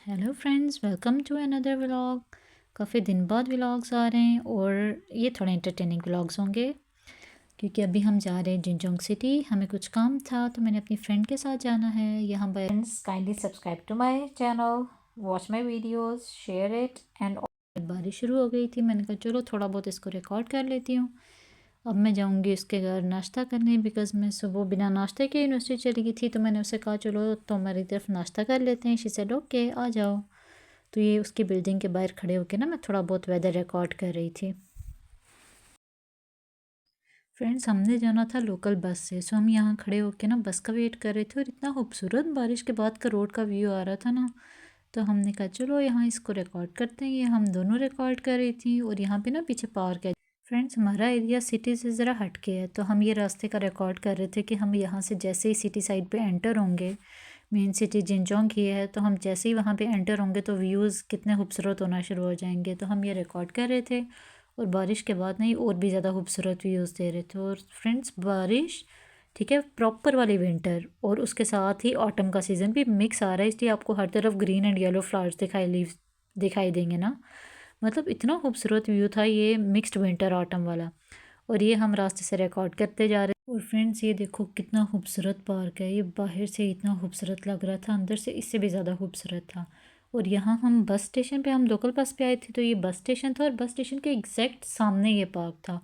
Hello friends, welcome to another vlog. काफ़ी दिन बाद व्लॉग्स आ रहे हैं और ये थोड़े इंटरटेनिंग व्लॉग्स होंगे क्योंकि अभी हम जा रहे हैं जिंजोंग सिटी। हमें कुछ काम था तो मैंने अपनी फ्रेंड के साथ जाना है। यहाँ पर friends kindly subscribe to my channel, watch my videos, share it and. बारिश शुरू हो गई थी, मैंने कहा चलो थोड़ा बहुत इसको रिकॉर्ड कर लेती हूँ। अब मैं जाऊँगी उसके घर नाश्ता करने बिकॉज़ मैं सुबह बिना नाश्ते के यूनिवर्सिटी चली गई थी। तो मैंने उससे कहा चलो तुम्हारी तरफ नाश्ता कर लेते हैं। शी सेड ओके आ जाओ। तो ये उसकी बिल्डिंग के बाहर खड़े होकर ना मैं थोड़ा बहुत वेदर रिकॉर्ड कर रही थी। फ्रेंड्स हमने जाना था लोकल बस से, सो हम यहाँ खड़े होकर ना बस का वेट कर रहे थे और इतना खूबसूरत बारिश के बाद का रोड का व्यू आ रहा था ना, तो हमने कहा चलो यहाँ इसको रिकॉर्ड करते हैं। ये हम दोनों रिकॉर्ड कर रही थी और यहाँ पे ना पीछे पार्क है। फ्रेंड्स हमारा एरिया सिटी से ज़रा हट के है, तो हम ये रास्ते का रिकॉर्ड कर रहे थे कि हम यहाँ से जैसे ही सिटी साइड पे एंटर होंगे, मेन सिटी जिंजोंग ही है, तो हम जैसे ही वहाँ पे एंटर होंगे तो व्यूज़ कितने खूबसूरत होना शुरू हो जाएंगे। तो हम ये रिकॉर्ड कर रहे थे और बारिश के बाद नहीं और भी ज़्यादा खूबसूरत व्यूज़ दे रहे थे। और फ्रेंड्स बारिश ठीक है, प्रॉपर वाली विंटर और उसके साथ ही ऑटम का सीज़न भी मिक्स आ रहा है, इसलिए आपको हर तरफ ग्रीन एंड येलो फ्लावर्स दिखाई देंगे ना। मतलब इतना खूबसूरत व्यू था ये मिक्स्ड विंटर ऑटम वाला। और ये हम रास्ते से रिकॉर्ड करते जा रहे हैं। और फ्रेंड्स ये देखो कितना खूबसूरत पार्क है। ये बाहर से इतना खूबसूरत लग रहा था, अंदर से इससे भी ज़्यादा खूबसूरत था। और यहाँ हम बस स्टेशन पे, हम लोकल बस पे आए थे, तो ये बस स्टेशन था और बस स्टेशन के एग्जैक्ट सामने ये पार्क था।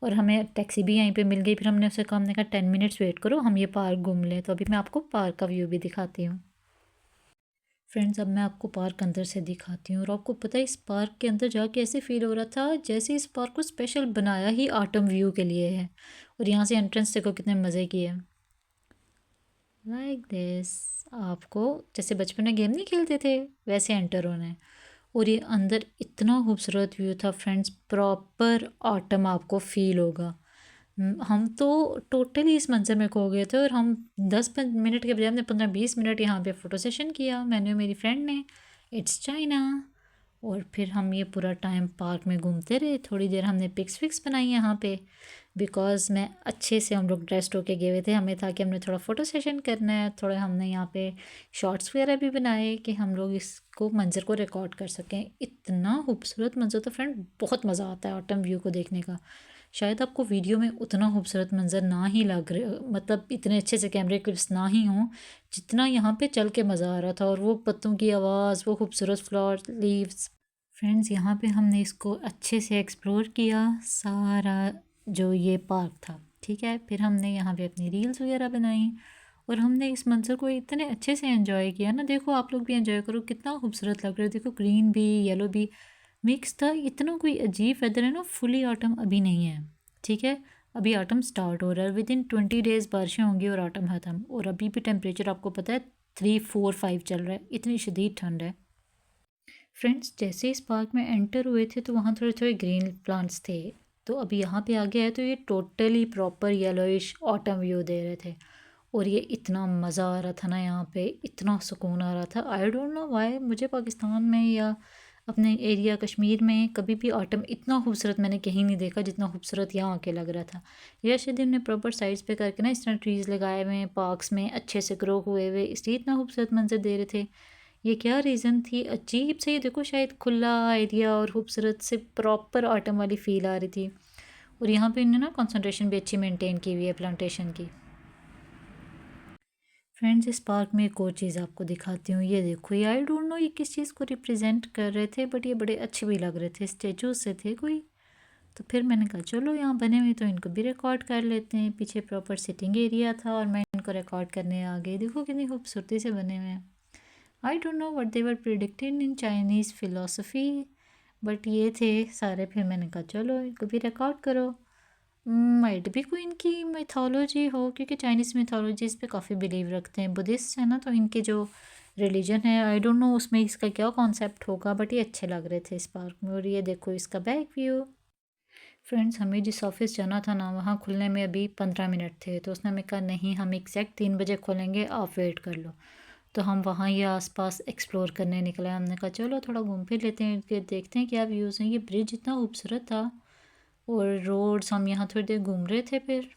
और हमें टैक्सी भी यहीं पे मिल गई। फिर हमने उसे कहा, हमने कहा 10 मिनट्स वेट करो, हम ये पार्क घूम लें। तो अभी मैं आपको पार्क का व्यू भी दिखाती हूँ। फ्रेंड्स अब मैं आपको पार्क अंदर से दिखाती हूँ। और आपको पता है इस पार्क के अंदर जाके ऐसे फील हो रहा था जैसे इस पार्क को स्पेशल बनाया ही ऑटम व्यू के लिए है। और यहाँ से एंट्रेंस देखो कितने मज़े की है, लाइक दिस। आपको जैसे बचपन में गेम नहीं खेलते थे वैसे एंटर होना है। और ये अंदर इतना खूबसूरत व्यू था फ्रेंड्स, प्रॉपर ऑटम आपको फील होगा। हम तो टोटली इस मंज़र में खो गए थे और हम 10 मिनट के बजाय हमने 15-20 मिनट यहाँ पे फ़ोटो सेशन किया, मैंने और मेरी फ्रेंड ने। It's China. और फिर हम ये पूरा टाइम पार्क में घूमते रहे। थोड़ी देर हमने पिक्स विक्स बनाई यहाँ पे बिकॉज़ मैं अच्छे से, हम लोग ड्रेस्ड होके गए हुए थे, हमें था कि हमने थोड़ा फ़ोटो सेशन करना है। थोड़ा हमने यहाँ पे शॉर्ट्स वगैरह भी बनाए कि हम लोग इसको मंज़र को रिकॉर्ड कर सकें। इतना खूबसूरत मंज़र तो फ्रेंड, बहुत मज़ा आता है ऑटम व्यू को देखने का। शायद आपको वीडियो में उतना खूबसूरत मंज़र ना ही लग रहे, मतलब इतने अच्छे से कैमरे क्लिप्स ना ही हों जितना यहाँ पे चल के मज़ा आ रहा था। और वो पत्तों की आवाज़, वो खूबसूरत फ्लावर लीव्स। फ्रेंड्स यहाँ पे हमने इसको अच्छे से एक्सप्लोर किया सारा जो ये पार्क था, ठीक है। फिर हमने यहाँ पे अपनी रील्स वगैरह बनाई और हमने इस मंज़र को इतने अच्छे से एंजॉय किया ना। देखो आप लोग भी एंजॉय करो, कितना खूबसूरत लग रहा है। देखो ग्रीन भी येलो भी मिक्स था। इतना कोई अजीब वेदर है ना। फुली ऑटम अभी नहीं है, ठीक है। अभी ऑटम स्टार्ट हो रहा है, विद इन 20 डेज़ बारिशें होंगी और ऑटम ख़त्म। और अभी भी टेम्परेचर आपको पता है 3, 4, 5 चल रहा है, इतनी शदीद ठंड है। फ्रेंड्स जैसे इस पार्क में एंटर हुए थे तो वहाँ थोड़े थोड़े ग्रीन प्लांट्स थे, तो अभी यहाँ पे आ गया है तो ये totally proper yellowish autumn view दे रहे थे। और ये इतना मज़ा आ रहा था ना, यहाँ पे इतना सुकून आ रहा था। आई डोंट नो वाई, मुझे पाकिस्तान में या अपने एरिया कश्मीर में कभी भी ऑटम इतना खूबसूरत मैंने कहीं नहीं देखा जितना खूबसूरत यहाँ आके लग रहा था। ये शायद ने प्रॉपर साइज़ पे करके ना इस तरह ट्रीज़ लगाए हुए हैं पार्क्स में, अच्छे से ग्रो हुए हुए, इसलिए इतना खूबसूरत मंजर दे रहे थे। ये क्या रीज़न थी अजीब से, ये देखो शायद खुला एरिया और खूबसूरत से प्रॉपर ऑटम वाली फ़ील आ रही थी। और यहाँ पे इन्होंने ना कंसंट्रेशन भी अच्छी मेंटेन की हुई है प्लांटेशन की। फ्रेंड्स इस पार्क में एक और चीज़ आपको दिखाती हूँ। ये देखो, ये आई डोंट नो ये किस चीज़ को रिप्रेजेंट कर रहे थे, बट ये बड़े अच्छे भी लग रहे थे, स्टेचूज से थे कोई। तो फिर मैंने कहा चलो यहाँ बने हुए तो इनको भी रिकॉर्ड कर लेते हैं। पीछे प्रॉपर सिटिंग एरिया था और मैं इनको रिकॉर्ड करने आ गई। देखो कितनी खूबसूरती से बने हुए हैं। I don't know what they were predicted in Chinese philosophy, but ये थे सारे। फिर मैंने कहा चलो इनको भी रिकॉर्ड करो। माइट भी कोई इनकी मिथोलॉजी हो, क्योंकि चाइनीज़ मिथोलॉजीज़ पे काफ़ी बिलीव रखते हैं, बुद्धिस्ट है ना, तो इनके जो रिलीजन है आई डोंट नो उसमें इसका क्या कॉन्सेप्ट होगा, बट ये अच्छे लग रहे थे इस पार्क में। और ये देखो इसका बैक व्यू। फ्रेंड्स हमें जिस ऑफिस जाना था ना, वहाँ खुलने में अभी 15 मिनट थे, तो उसने हमें कहा नहीं हम एग्जैक्ट 3 बजे खोलेंगे, आप वेट कर लो। तो हम वहाँ ये आसपास एक्सप्लोर करने निकले। हमने कहा चलो थोड़ा घूम फिर लेते हैं, कि देखते हैं क्या व्यूज़ हैं। ये ब्रिज इतना खूबसूरत था और रोड्स, हम यहाँ थोड़ी देर घूम रहे थे। फिर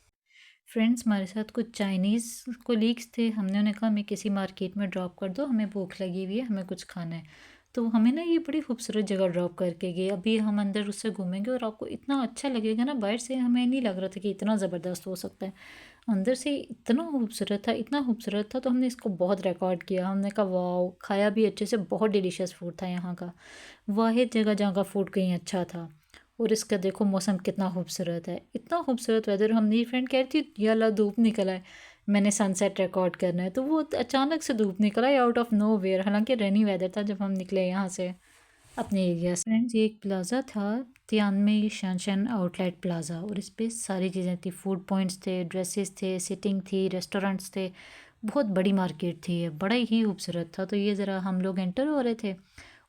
फ्रेंड्स हमारे साथ कुछ चाइनीज़ कोलीग्स थे, हमने उन्हें कहा हमें किसी मार्केट में ड्रॉप कर दो, हमें भूख लगी हुई है, हमें कुछ खाना है। तो हमें ना ये बड़ी खूबसूरत जगह ड्रॉप करके गए। अभी हम अंदर उससे घूमेंगे और आपको इतना अच्छा लगेगा ना, बाहर से हमें नहीं लग रहा था कि इतना ज़बरदस्त हो सकता है। अंदर से इतना खूबसूरत था, इतना खूबसूरत था, तो हमने इसको बहुत रिकॉर्ड किया। हमने कहा वाओ! खाया भी अच्छे से, बहुत डिलीशियस फूड था यहाँ का। वाहिद जगह जहाँ का फूड कहीं अच्छा था। और इसका देखो मौसम कितना खूबसूरत है, इतना खूबसूरत वेदर। हम मेरी फ्रेंड कह रही थी या अल्लाह धूप निकला है, मैंने सनसेट रिकॉर्ड करना है, तो वो अचानक से धूप निकला है आउट ऑफ नो वेयर। हालांकि रेनी वेदर था जब हम निकले यहाँ से अपने एरिया से। फ्रेंड्स ये एक प्लाज़ा था, तियानवे शानशन आउटलेट प्लाज़ा, और इस पे सारी चीज़ें थी, फूड पॉइंट्स थे, ड्रेसेस थे, सिटिंग थी, रेस्टोरेंट्स थे। बहुत बड़ी मार्केट थी ये, बड़ा ही खूबसूरत था। तो ये ज़रा हम लोग एंटर हो रहे थे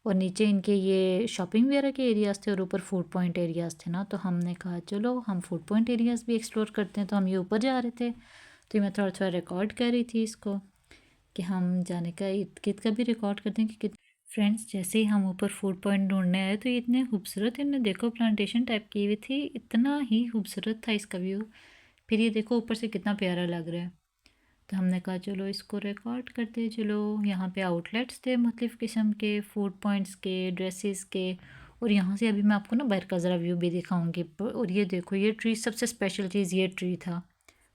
और नीचे इनके ये शॉपिंग वगैरह के एरियाज़ थे और ऊपर फूड पॉइंट एरियाज़ थे ना। तो हमने कहा चलो हम फूड पॉइंट एरियाज़ भी एक्सप्लोर करते हैं। तो हम ये ऊपर जा रहे थे, तो मैं थोड़ा थोड़ा रिकॉर्ड कर रही थी इसको कि हम जाने का इर्द गिर्द का भी रिकॉर्ड करते हैं कि फ्रेंड्स जैसे ही हम ऊपर फूड पॉइंट ढूंढने आए तो ये इतने खूबसूरत, इन्होंने देखो प्लांटेशन टाइप की हुई थी, इतना ही खूबसूरत था इसका व्यू। फिर ये देखो ऊपर से कितना प्यारा लग रहा है। तो हमने कहा चलो इसको रिकॉर्ड करते चलो। यहाँ पे आउटलेट्स थे मुख्तलिफ़ किस्म के, फूड पॉइंट्स के, ड्रेसेस के। और यहाँ से अभी मैं आपको ना बाहर का ज़रा व्यू भी दिखाऊंगी। और ये देखो ये ट्री, सबसे स्पेशल चीज़ ये ट्री था,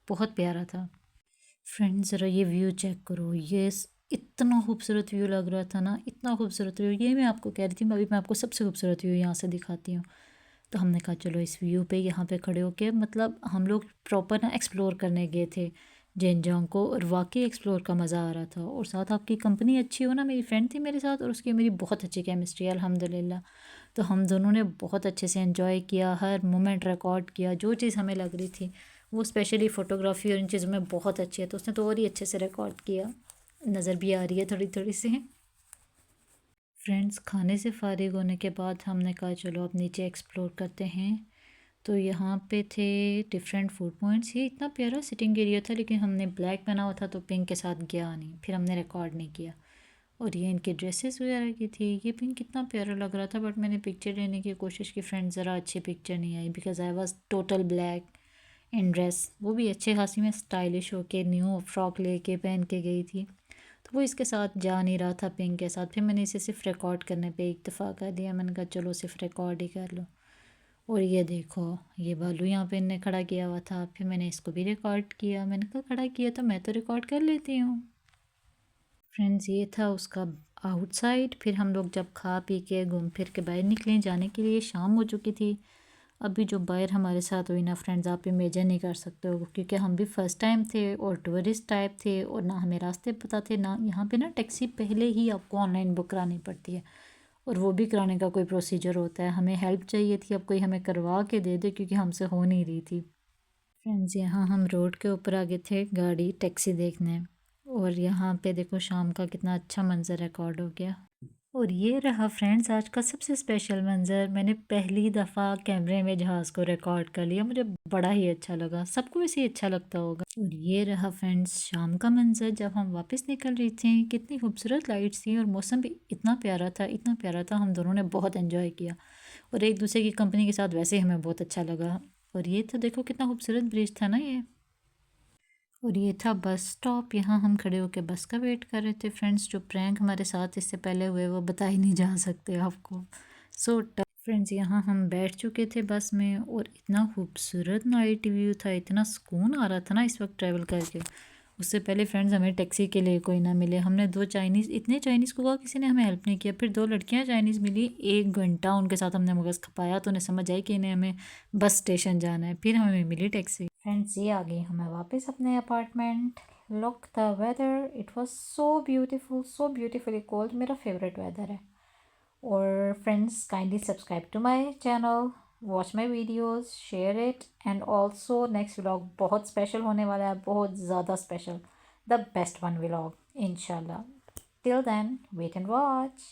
बहुत प्यारा था। फ्रेंड्स ज़रा ये व्यू चेक करो, इतना खूबसूरत व्यू लग रहा था ना, इतना खूबसूरत व्यू। ये मैं आपको कह रही थी, अभी मैं आपको सबसे खूबसूरत व्यू यहाँ से दिखाती हूँ। तो हमने कहा चलो इस व्यू पे यहाँ पे खड़े होके, मतलब हम लोग प्रॉपर ना एक्सप्लोर करने गए थे जेनजांग को, और वाकई एक्सप्लोर का मज़ा आ रहा था। और साथ आपकी कंपनी अच्छी हो ना, मेरी फ्रेंड थी मेरे साथ और उसकी मेरी बहुत अच्छी केमिस्ट्री है अल्हम्दुलिल्लाह। तो हम दोनों ने बहुत अच्छे से एंजॉय किया, हर मोमेंट रिकॉर्ड किया, जो चीज़ हमें लग रही थी वो स्पेशली फ़ोटोग्राफी और इन चीज़ों में बहुत अच्छी है, तो उसने तो और ही अच्छे से रिकॉर्ड किया। नज़र भी आ रही है थोड़ी थोड़ी सी। फ्रेंड्स खाने से फ़ारिग होने के बाद हमने कहा चलो अब नीचे एक्सप्लोर करते हैं। तो यहाँ पे थे डिफरेंट फूड पॉइंट्स। ये इतना प्यारा सिटिंग एरिया था, लेकिन हमने ब्लैक पहना हुआ था तो पिंक के साथ गया नहीं, फिर हमने रिकॉर्ड नहीं किया। और ये इनके ड्रेसेस वगैरह की थी, ये पिंक कितना प्यारा लग रहा था, बट मैंने पिक्चर लेने की कोशिश की फ्रेंड, ज़रा अच्छी पिक्चर नहीं आई, because I was total black in dress. वो भी अच्छे खासी में स्टाइलिश होके न्यू फ्रॉक लेके पहन के गई थी, तो वो इसके साथ जा नहीं रहा था पिंक के साथ। फिर मैंने इसे सिर्फ रिकॉर्ड करने पे इत्तेफाक कर दिया, मैंने कहा चलो सिर्फ रिकॉर्ड ही कर लो। और ये देखो ये बालू यहाँ पे इनने खड़ा किया हुआ था, फिर मैंने इसको भी रिकॉर्ड किया। मैंने कहा खड़ा किया तो मैं तो रिकॉर्ड कर लेती हूँ। फ्रेंड्स ये था उसका आउटसाइड। फिर हम लोग जब खा पी के घूम फिर के बाहर निकले जाने के लिए, शाम हो चुकी थी। अभी जो बाहर हमारे साथ हुई ना फ्रेंड्स, आप इमेजिन नहीं कर सकते हो, क्योंकि हम भी फ़र्स्ट टाइम थे और टूरिस्ट टाइप थे और ना हमें रास्ते पता थे ना। यहाँ पे ना टैक्सी पहले ही आपको ऑनलाइन बुक करानी पड़ती है, और वो भी कराने का कोई प्रोसीजर होता है। हमें हेल्प चाहिए थी, अब कोई हमें करवा के दे दे, क्योंकि हमसे हो नहीं रही थी। फ्रेंड्स यहाँ हम रोड के ऊपर आ गए थे गाड़ी टैक्सी देखने, और यहाँ पे देखो शाम का कितना अच्छा मंजर रिकॉर्ड हो गया। और ये रहा फ्रेंड्स आज का सबसे स्पेशल मंज़र। मैंने पहली दफ़ा कैमरे में जहाज़ को रिकॉर्ड कर लिया, मुझे बड़ा ही अच्छा लगा, सबको वैसे ही अच्छा लगता होगा। और ये रहा फ्रेंड्स शाम का मंज़र जब हम वापस निकल रही थी, कितनी खूबसूरत लाइट्स थी और मौसम भी इतना प्यारा था, इतना प्यारा था। हम दोनों ने बहुत एंजॉय किया और एक दूसरे की कंपनी के साथ वैसे ही हमें बहुत अच्छा लगा। और ये तो देखो कितना खूबसूरत ब्रिज था ना ये। और ये था बस स्टॉप, यहाँ हम खड़े होकर बस का वेट कर रहे थे। फ्रेंड्स जो प्रैंक हमारे साथ इससे पहले हुए वो बता ही नहीं जा सकते आपको, सो टफ। फ्रेंड्स यहाँ हम बैठ चुके थे बस में और इतना खूबसूरत नाइट व्यू था, इतना सुकून आ रहा था ना इस वक्त ट्रैवल करके। उससे पहले फ्रेंड्स हमें टैक्सी के लिए कोई ना मिले, हमने दो चाइनीज़, इतने चाइनीज़ को कहा किसी ने हमें हेल्प नहीं किया। फिर दो लड़कियां चाइनीज़ मिली, 1 घंटा उनके साथ हमने मगज़ खपाया, तो उन्हें समझ आई कि इन्हें हमें बस स्टेशन जाना है। फिर हमें मिली टैक्सी। फ्रेंड्स ये आ गई हमें वापस अपने apartment. Look the weather, it was so beautiful, so beautifully cold, मेरा फेवरेट वेदर है। और friends kindly subscribe to my channel, watch my videos, share it, and also next vlog बहुत स्पेशल होने वाला है, बहुत ज़्यादा special, the best one vlog इंशाल्लाह। Till then wait and watch.